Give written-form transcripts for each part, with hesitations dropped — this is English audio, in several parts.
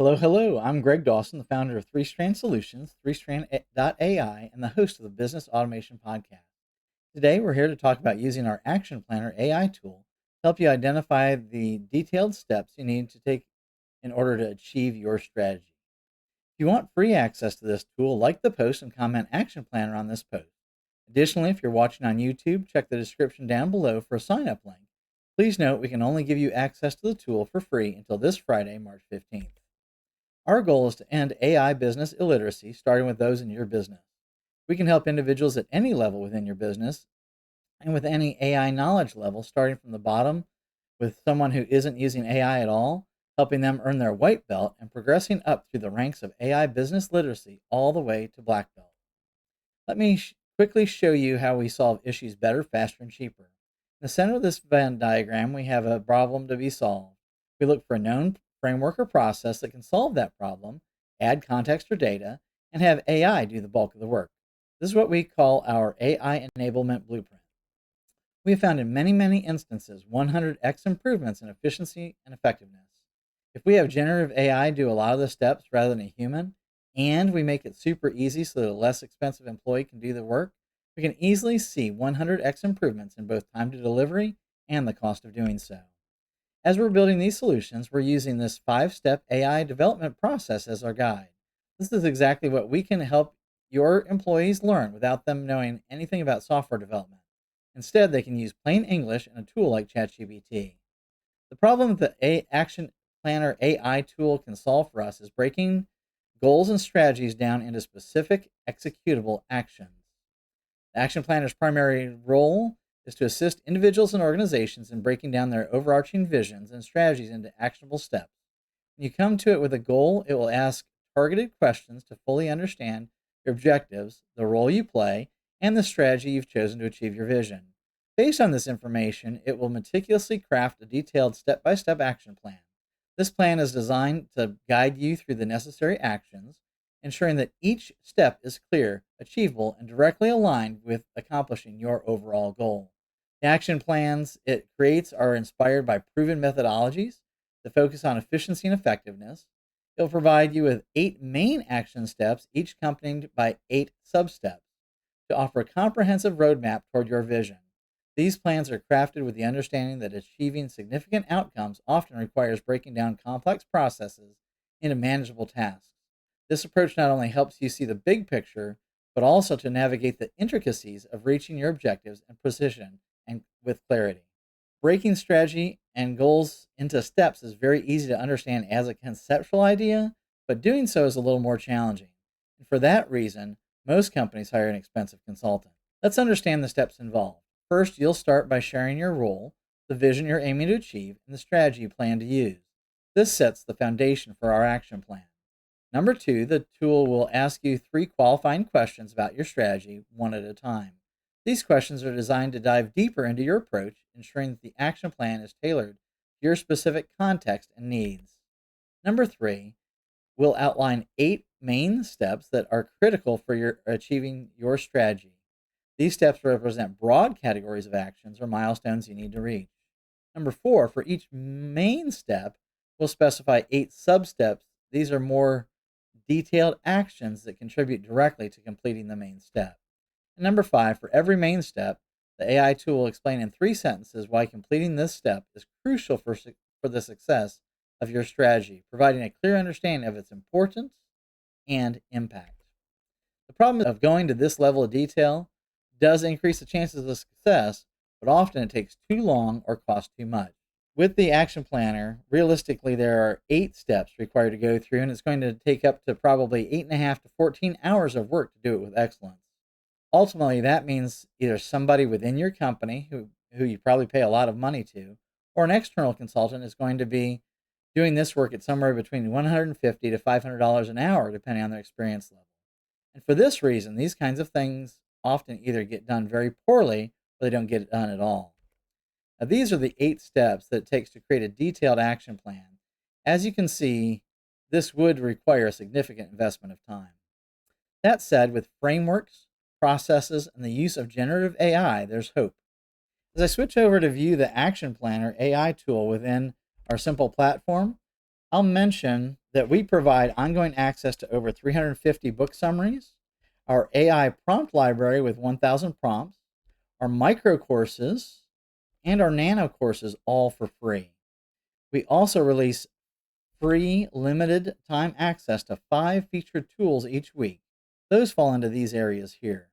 Hello, hello. I'm Greg Dawson, the founder of Three Strand Solutions, AI, and the host of the Business Automation Podcast. Today, we're here to talk about using our Action Planner AI tool to help you identify the detailed steps you need to take in order to achieve your strategy. If you want free access to this tool, like the post and comment Action Planner on this post. Additionally, if you're watching on YouTube, check the description down below for a sign-up link. Please note we can only give you access to the tool for free until this Friday, March 15th. Our goal is to end AI business illiteracy, starting with those in your business. We can help individuals at any level within your business and with any AI knowledge level, starting from the bottom with someone who isn't using AI at all, helping them earn their white belt, and progressing up through the ranks of AI business literacy all the way to black belt. Let me quickly show you how we solve issues better, faster, and cheaper. In the center of this Venn diagram, we have a problem to be solved. We look for a known framework or process that can solve that problem, add context or data, and have AI do the bulk of the work. This is what we call our AI Enablement Blueprint. We have found in many instances 100x improvements in efficiency and effectiveness. If we have generative AI do a lot of the steps rather than a human, and we make it super easy so that a less expensive employee can do the work, we can easily see 100x improvements in both time to delivery and the cost of doing so. As we're building these solutions, we're using this 5-step AI development process as our guide. This is exactly what we can help your employees learn without them knowing anything about software development. Instead, they can use plain English and a tool like ChatGPT. The problem that the Action Planner AI tool can solve for us is breaking goals and strategies down into specific executable actions. The Action Planner's primary role is to assist individuals and organizations in breaking down their overarching visions and strategies into actionable steps. When you come to it with a goal, it will ask targeted questions to fully understand your objectives, the role you play, and the strategy you've chosen to achieve your vision. Based on this information, it will meticulously craft a detailed step-by-step action plan. This plan is designed to guide you through the necessary actions, ensuring that each step is clear, achievable, and directly aligned with accomplishing your overall goal. The action plans it creates are inspired by proven methodologies that focus on efficiency and effectiveness. It'll provide you with 8 main action steps, each accompanied by 8 sub-steps, to offer a comprehensive roadmap toward your vision. These plans are crafted with the understanding that achieving significant outcomes often requires breaking down complex processes into manageable tasks. This approach not only helps you see the big picture, but also to navigate the intricacies of reaching your objectives and precision and with clarity. Breaking strategy and goals into steps is very easy to understand as a conceptual idea, but doing so is a little more challenging. And for that reason, most companies hire an expensive consultant. Let's understand the steps involved. First, you'll start by sharing your role, the vision you're aiming to achieve, and the strategy you plan to use. This sets the foundation for our action plan. Number 2, the tool will ask you 3 qualifying questions about your strategy, one at a time. These questions are designed to dive deeper into your approach, ensuring that the action plan is tailored to your specific context and needs. Number 3, we'll outline 8 main steps that are critical for achieving your strategy. These steps represent broad categories of actions or milestones you need to reach. Number 4, for each main step, we'll specify 8 sub-steps. These are more detailed actions that contribute directly to completing the main step. And number 5, for every main step, the AI tool will explain in 3 sentences why completing this step is crucial for the success of your strategy, providing a clear understanding of its importance and impact. The problem of going to this level of detail does increase the chances of success, but often it takes too long or costs too much. With the action planner, realistically, there are 8 steps required to go through, and it's going to take up to probably 8.5 to 14 hours of work to do it with excellence. Ultimately, that means either somebody within your company who you probably pay a lot of money to, or an external consultant is going to be doing this work at somewhere between $150 to $500 an hour, depending on their experience level. And for this reason, these kinds of things often either get done very poorly or they don't get it done at all. Now, these are the 8 steps that it takes to create a detailed action plan. As you can see, this would require a significant investment of time. That said, with frameworks, processes, and the use of generative AI, there's hope. As I switch over to view the Action Planner AI tool within our simple platform, I'll mention that we provide ongoing access to over 350 book summaries, our AI prompt library with 1,000 prompts, our micro courses, and our nano courses, all for free. We also release free limited time access to 5 featured tools each week. Those fall into these areas here.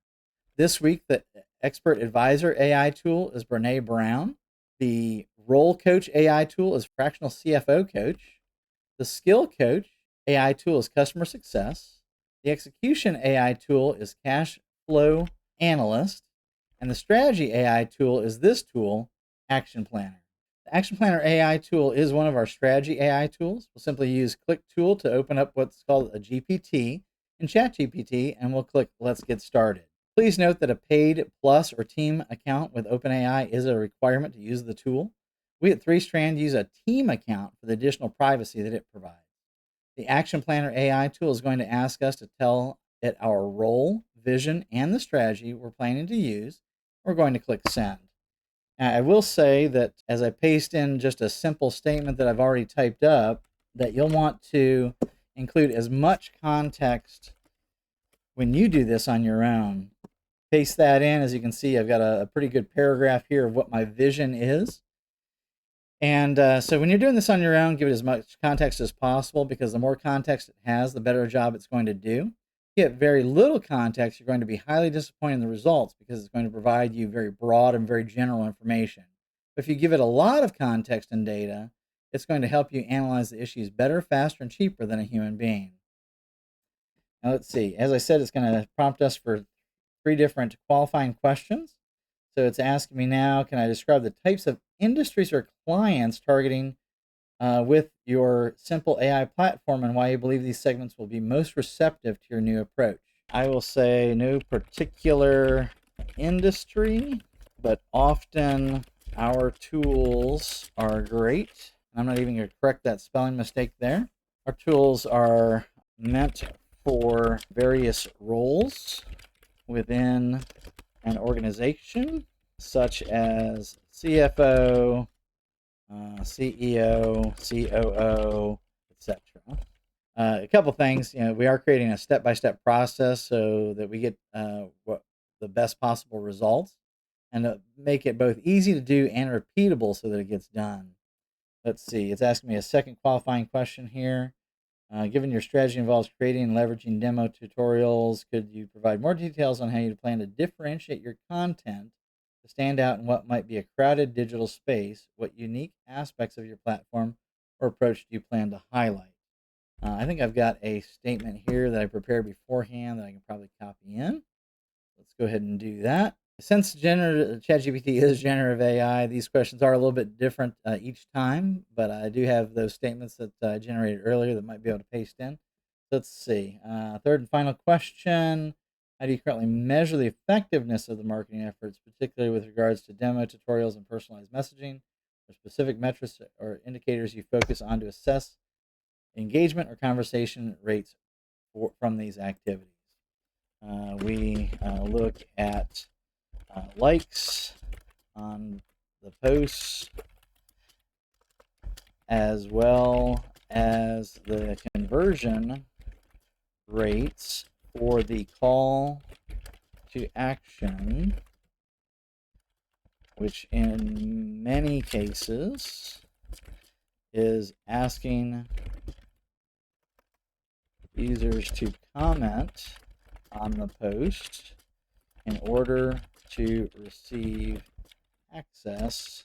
This week, the Expert Advisor AI tool is Brene Brown. The Role Coach AI tool is Fractional CFO Coach. The Skill Coach AI tool is Customer Success. The Execution AI tool is Cash Flow Analyst. And the Strategy AI tool is this tool, Action Planner. The Action Planner AI tool is one of our strategy AI tools. We'll simply use Click Tool to open up what's called a GPT in ChatGPT, and we'll click Let's Get Started. Please note that a paid plus or team account with OpenAI is a requirement to use the tool. We at 3Strand use a team account for the additional privacy that it provides. The Action Planner AI tool is going to ask us to tell it our role, vision, and the strategy we're planning to use. We're going to click Send. Now, I will say that as I paste in just a simple statement that I've already typed up, that you'll want to include as much context when you do this on your own. Paste that in. As you can see, I've got a pretty good paragraph here of what my vision is. And so when you're doing this on your own, give it as much context as possible, because the more context it has, the better job it's going to do. If you get very little context, you're going to be highly disappointed in the results, because it's going to provide you very broad and very general information. But if you give it a lot of context and data, it's going to help you analyze the issues better, faster, and cheaper than a human being. Now let's see. As I said, it's going to prompt us for 3 different qualifying questions. So it's asking me now, can I describe the types of industries or clients targeting with your simple AI platform, and why you believe these segments will be most receptive to your new approach? I will say no particular industry, but often our tools are great. I'm not even going to correct that spelling mistake there. Our tools are meant for various roles within an organization, such as CFO, CEO, COO, etc. A couple things, we are creating a step-by-step process so that we get what the best possible results, and to make it both easy to do and repeatable so that it gets done. Let's see, it's asking me a second qualifying question here. Given your strategy involves creating and leveraging demo tutorials, could you provide more details on how you plan to differentiate your content to stand out in what might be a crowded digital space? What unique aspects of your platform or approach do you plan to highlight? I think I've got a statement here that I prepared beforehand that I can probably copy in. Let's go ahead and do that. Since ChatGPT is generative AI, these questions are a little bit different each time, but I do have those statements that I generated earlier that might be able to paste in. Let's see. Third and final question. How do you currently measure the effectiveness of the marketing efforts, particularly with regards to demo tutorials and personalized messaging? Or specific metrics or indicators you focus on to assess engagement or conversation rates from these activities? We look at likes on the posts, as well as the conversion rates for the call to action, which in many cases is asking users to comment on the post in order to receive access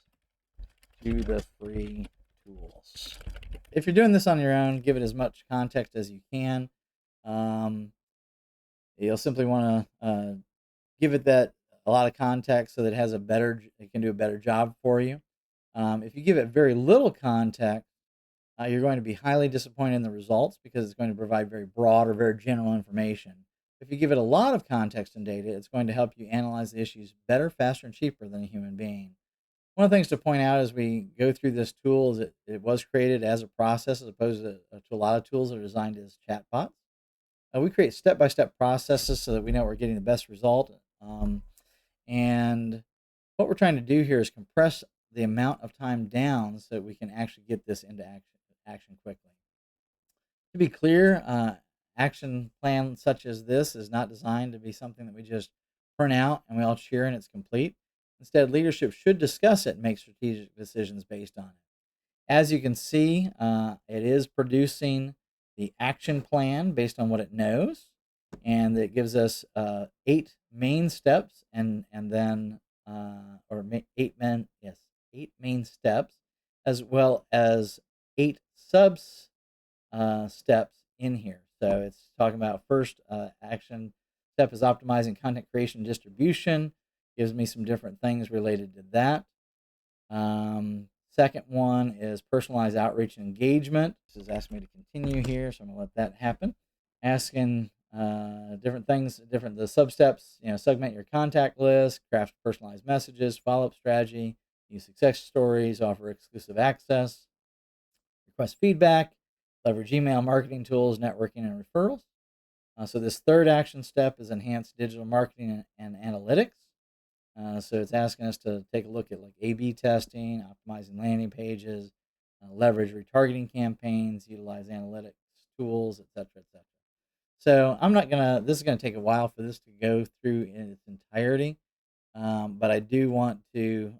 to the free tools. If you're doing this on your own, give it as much context as you can. You'll simply want to give it that a lot of context so that it can do a better job for you. If you give it very little context, you're going to be highly disappointed in the results, because it's going to provide very broad or very general information. If you give it a lot of context and data, it's going to help you analyze the issues better, faster, and cheaper than a human being. One of the things to point out as we go through this tool is that it was created as a process, as opposed to a lot of tools that are designed as chatbots. We create step-by-step processes so that we know we're getting the best result. And what we're trying to do here is compress the amount of time down so that we can actually get this into action quickly. To be clear, action plan such as this is not designed to be something that we just print out and we all cheer and it's complete. Instead, leadership should discuss it and make strategic decisions based on it. As you can see, it is producing the action plan based on what it knows, and it gives us 8 main steps, and then eight main steps, as well as 8 steps in here. So it's talking about first action step is optimizing content creation and distribution. Gives me some different things related to that. Second one is personalized outreach and engagement. This is asking me to continue here, so I'm gonna let that happen. Asking different things, the sub steps. Segment your contact list, craft personalized messages, follow up strategy, use success stories, offer exclusive access, request feedback, leverage email marketing tools, networking, and referrals. So this third action step is enhanced digital marketing and analytics. So it's asking us to take a look at like A/B testing, optimizing landing pages, leverage retargeting campaigns, utilize analytics tools, etc., etc. So I'm not gonna. This is gonna take a while for this to go through in its entirety, but I do want to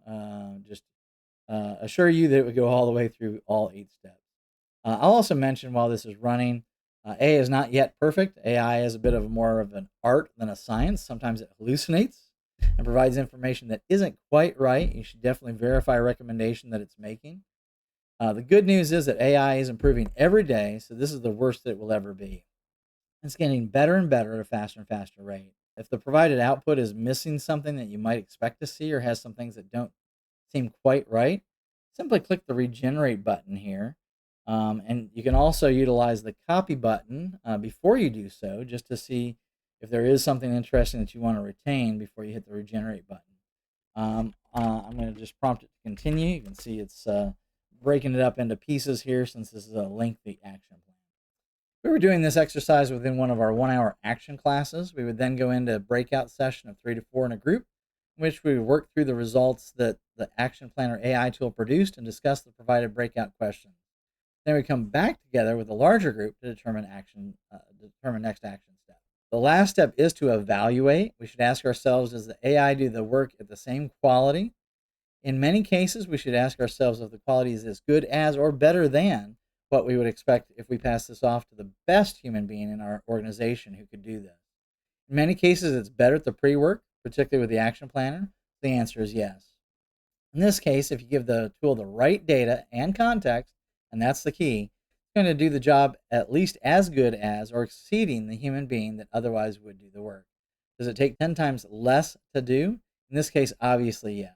just assure you that it would go all the way through all 8 steps. I'll also mention while this is running, AI is not yet perfect. AI is a bit of more of an art than a science. Sometimes it hallucinates and provides information that isn't quite right. You should definitely verify a recommendation that it's making. The good news is that AI is improving every day, so this is the worst that it will ever be. It's getting better and better at a faster and faster rate. If the provided output is missing something that you might expect to see or has some things that don't seem quite right, simply click the regenerate button here. And you can also utilize the copy button before you do so, just to see if there is something interesting that you want to retain before you hit the regenerate button. I'm going to just prompt it to continue. You can see it's breaking it up into pieces here since this is a lengthy action plan. If we were doing this exercise within one of our 1-hour action classes, we would then go into a breakout session of 3 to 4 in a group, in which we would work through the results that the Action Planner AI tool produced and discuss the provided breakout questions. Then we come back together with a larger group to determine next action step. The last step is to evaluate. We should ask ourselves, does the AI do the work at the same quality? In many cases, we should ask ourselves if the quality is as good as or better than what we would expect if we pass this off to the best human being in our organization who could do this. In many cases, it's better at the pre-work, particularly with the action planner. The answer is yes. In this case, if you give the tool the right data and context, and that's the key, it's going to do the job at least as good as or exceeding the human being that otherwise would do the work. Does it take 10 times less to do? In this case, obviously, yes.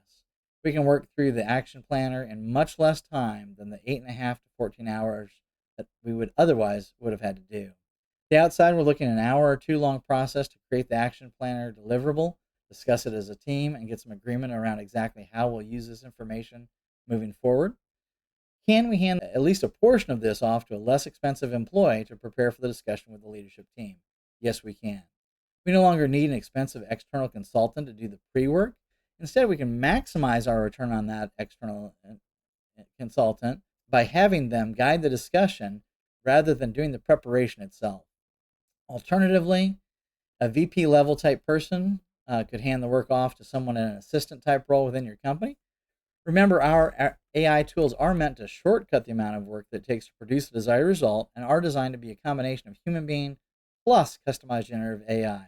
We can work through the action planner in much less time than the 8.5 to 14 hours that we would have had to do. The outside, we're looking at an hour or 2 long process to create the action planner deliverable, discuss it as a team, and get some agreement around exactly how we'll use this information moving forward. Can we hand at least a portion of this off to a less expensive employee to prepare for the discussion with the leadership team? Yes, we can. We no longer need an expensive external consultant to do the pre-work. Instead, we can maximize our return on that external consultant by having them guide the discussion rather than doing the preparation itself. Alternatively, a VP level type person could hand the work off to someone in an assistant type role within your company. Remember, our AI tools are meant to shortcut the amount of work that it takes to produce the desired result and are designed to be a combination of human being plus customized generative AI.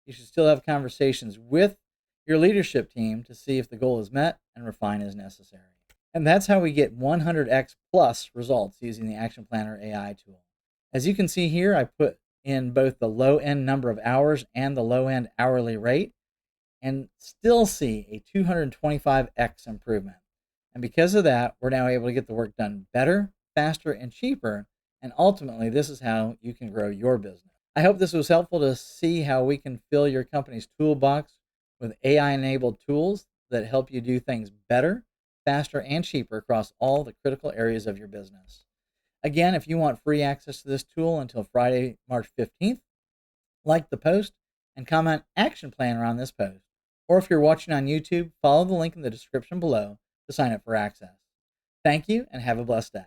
You should still have conversations with your leadership team to see if the goal is met and refine as necessary. And that's how we get 100x plus results using the Action Planner AI tool. As you can see here, I put in both the low end number of hours and the low end hourly rate and still see a 225x improvement. And because of that, we're now able to get the work done better, faster, and cheaper. And ultimately, this is how you can grow your business. I hope this was helpful to see how we can fill your company's toolbox with AI-enabled tools that help you do things better, faster, and cheaper across all the critical areas of your business. Again, if you want free access to this tool until Friday, March 15th, like the post and comment Action Planner on this post. Or if you're watching on YouTube, follow the link in the description below to sign up for access. Thank you and have a blessed day.